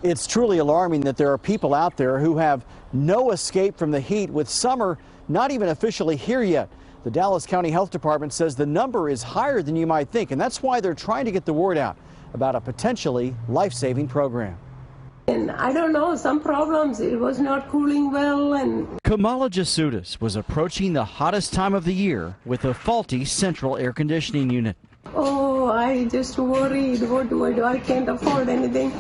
It's truly alarming that there are people out there who have no escape from the heat, with summer not even officially here yet. The Dallas County Health Department says the number is higher than you might think, and that's why they're trying to get the word out about a potentially life-saving program. And I don't know, some problems, it was not cooling well. And Kamala Jasudis was approaching the hottest time of the year with a faulty central air conditioning unit. oh, I just worried, what do I do? I can't afford anything.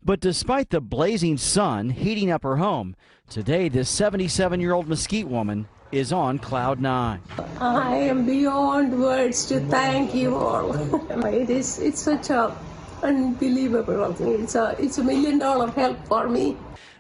But despite the blazing sun heating up her home, today this 77-year-old Mesquite woman is on cloud nine. I am beyond words to thank you all. It's such a unbelievable thing. It's a $1 million help for me.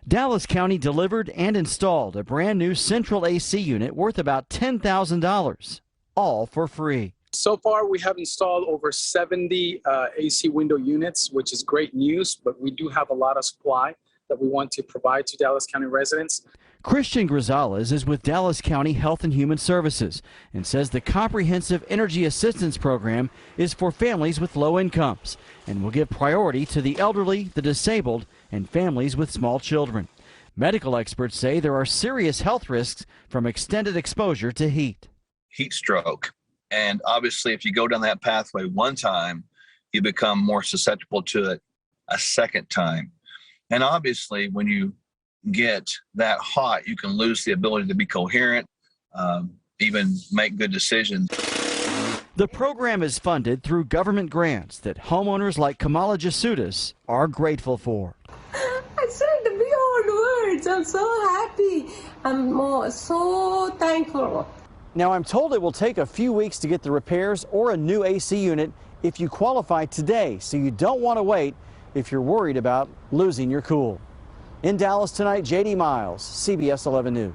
Dallas County delivered and installed a brand new central AC unit worth about $10,000, all for free. So far, we have installed over 70 AC window units, which is great news, but we do have a lot of supply that we want to provide to Dallas County residents. Christian Grisales is with Dallas County Health and Human Services and says the Comprehensive Energy Assistance Program is for families with low incomes and will give priority to the elderly, the disabled, and families with small children. Medical experts say there are serious health risks from extended exposure to heat. Heat stroke. And obviously, if you go down that pathway one time, you become more susceptible to it a second time. And obviously, when you get that hot, you can lose the ability to be coherent, even make good decisions. The program is funded through government grants that homeowners like Kamala Jasudis are grateful for. I said beyond words. I'm so happy. I'm so thankful. Now, I'm told it will take a few weeks to get the repairs or a new AC unit if you qualify today, so you don't want to wait if you're worried about losing your cool. In Dallas tonight, JD Miles, CBS 11 News.